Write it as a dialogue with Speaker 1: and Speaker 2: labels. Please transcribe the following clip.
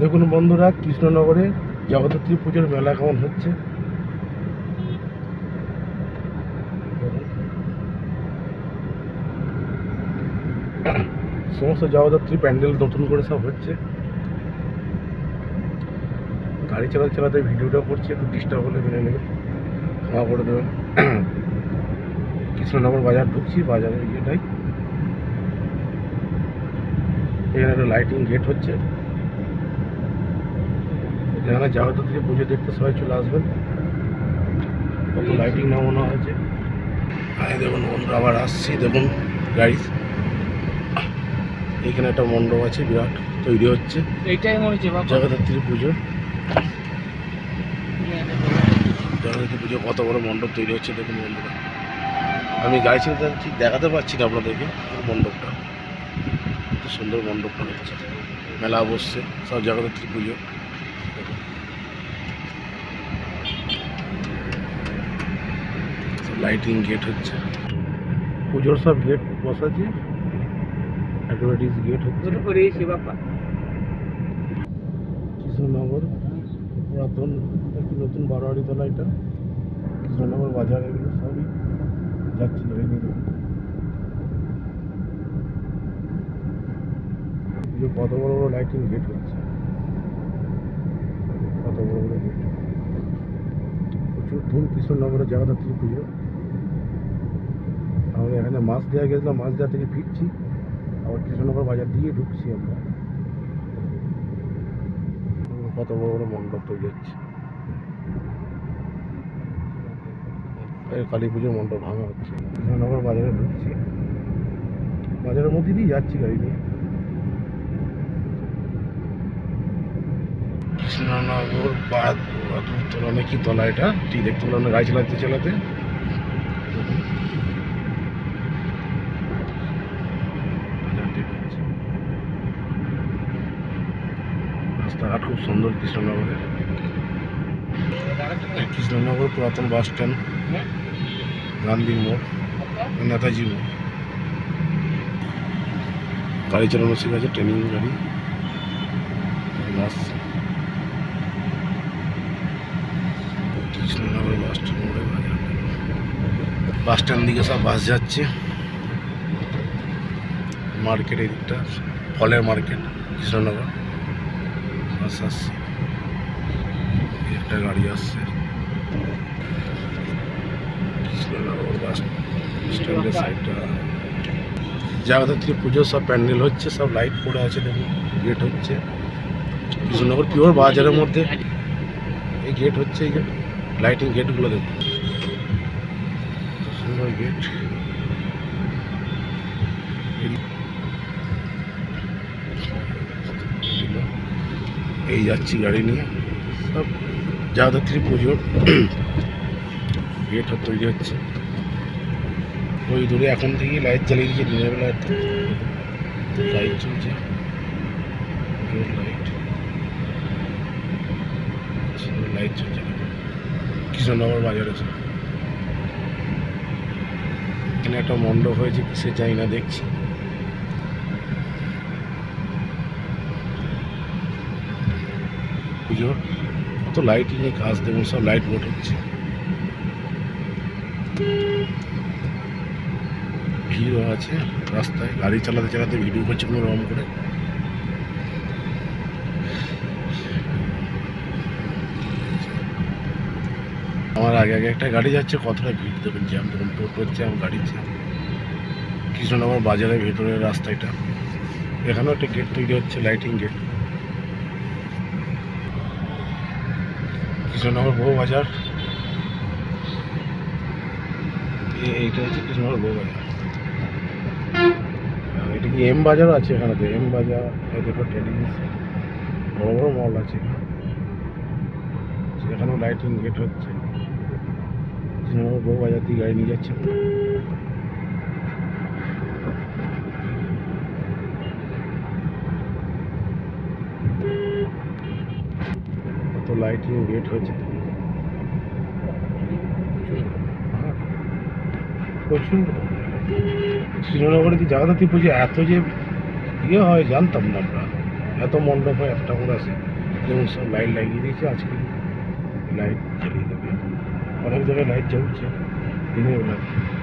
Speaker 1: দেখুন বন্ধুরা, কৃষ্ণনগরে জগদ্ধাত্রী পুজোর মেলা কেমন হচ্ছে। সমস্ত জগদ্ধাত্রী প্যান্ডেল নতুন করে সব হচ্ছে। গাড়ি চালাতে চালাতে ভিডিওটা করছি, একটু ডিস্টার্ব হলে মেনে নেবেন, ক্ষমা করে দেবেন। কৃষ্ণনগর বাজার ঢুকছি, বাজারের ইয়েটাই এখানে একটা লাইটিং গেট হচ্ছে। এখানে জগদ্ধাত্রী পুজো দেখতে সবাই চলে আসবেন। কত লাইটিং নামানো হয়েছে। দেখুন বন্ধুরা, আবার আসছি। দেখুন গাড়ি, এখানে একটা মণ্ডপ আছে, বিরাট তৈরি হচ্ছে।
Speaker 2: এইটাই মনে হচ্ছে
Speaker 1: জগদ্ধাত্রী পুজো, জগদ্ধাত্রী পুজো কত বড় মণ্ডপ তৈরি হচ্ছে দেখুন বন্ধুরা। আমি গাড়ি ছেড়ে ঠিক দেখাতে পারছি না আপনাদেরকে মণ্ডপটা, কত সুন্দর মণ্ডপটা হচ্ছে। মেলা বসছে সব জগদ্ধাত্রী পুজো। লাইটিং গেট হচ্ছে, পুজোর সব গেট বসাচ্ছে, অ্যাডভার্টাইজ গেট হচ্ছে। কৃষ্ণনগর পুরাতন একটি নতুন বারোয়ারি তলা, এটা কৃষ্ণনগর বাজার, এগুলো সবই যাচ্ছি হয়নি। পুজো কত বড় বড় লাইটিং গেট হচ্ছে, কত বড় বড় গেট। প্রচুর ধুম কৃষ্ণনগরে জগদ্ধাত্রী পুজো। আমরা এখানে মাছ দেওয়া গেছিলাম, মাছ দেওয়া থেকে ফিরছি, আবার কৃষ্ণনগর বাজার দিয়ে ঢুকছি আমরা। কত বড় বড় মণ্ডপ তৈরি হচ্ছে। কালী পুজোর মণ্ডপ ভাঙা হচ্ছে। কৃষ্ণনগর বাজারে ঢুকছি, বাজারের মধ্যে দিয়ে যাচ্ছি গাড়ি নিয়ে। কৃষ্ণনগর তলা নাকি তলা, এটা ঠিক দেখতে পেলাম না গাড়ি চালাতে চালাতে। রাস্তাঘাট খুব সুন্দর কৃষ্ণনগরে। কৃষ্ণনগর পুরাতন বাস স্ট্যান্ড, গান্ধী মোড়, নেতাজি মোড়। গাড়ি চালানো শিখেছে, ট্রেনিং গাড়ি। কৃষ্ণনগর বাস স্ট্যান্ড মোড়ে বাস স্ট্যান্ড দিকে সব বাস যাচ্ছে। মার্কেট এদিকটা ফলের মার্কেট কৃষ্ণনগর। বাস আসছে, একটা গাড়ি আসছে। কৃষ্ণনগর বাস স্ট্যান্ডের সাইডটা জগদ্ধাত্রী পুজোর সব প্যান্ডেল হচ্ছে, সব লাইট পড়ে আছে। দেখুন গেট হচ্ছে কৃষ্ণনগর পিওর বাজারের মধ্যে। এই গেট হচ্ছে, এই যে লাইটিং গেটগুলো দেখুন, সুন্দর গেট। এই যাচ্ছি গাড়ি নিয়ে, সব জগদ্ধাত্রী পুজোর গেট তৈরি হচ্ছে। ওই দূরে এখন থেকে লাইট জ্বালিয়ে দিয়েছে, দিনের বেলা লাইট চলছে, লাইট লাইট চলছে কৃষ্ণনগর বাজারে। এখানে একটা মণ্ডপ হয়েছে, কিসে যাই না দেখছি। পুজোর কত লাইটিং এ কাজ দেখুন, সব লাইট বোর্ড হচ্ছে। ভিড়ও আছে রাস্তায়, গাড়ি চালাতে চালাতে ভিডিও করছে কোনো রকম করে। আমার আগে আগে একটা গাড়ি যাচ্ছে, কতটা ভিড় দেখুন, জ্যাম দেখুন, টোটো জ্যাম, গাড়ি জ্যাম। কৃষ্ণনগর বাজারের ভেতরের রাস্তাটা, এখানেও একটা গেট তৈরি হচ্ছে, লাইটিং গেট। কৃষ্ণনগর বউ বাজার, এইটা হচ্ছে কৃষ্ণনগর বউ বাজার। এটা কি এম বাজারও আছে এখানেতে, এম বাজার, দেখো টেলিভিশন, বড় বড় মল আছে। এখানেও লাইটিং গেট হচ্ছে। কৃষ্ণনগর বউ বাজার দিয়ে গাড়ি নিয়ে যাচ্ছে। কত লাইটিং গেট হয়েছে, প্রচুর। কৃষ্ণনগরে যে জগদ্ধাত্রী পুজো এত যে ইয়ে হয় জানতাম না আমরা। এত মণ্ডপ হয় একটা করে আসে, যেমন সব লাইট লাগিয়ে দিয়েছে, আজকে লাইট জ্বালিয়ে দেবে। অনেক জায়গায় লাইট জ্বলছে দিনের বেলা।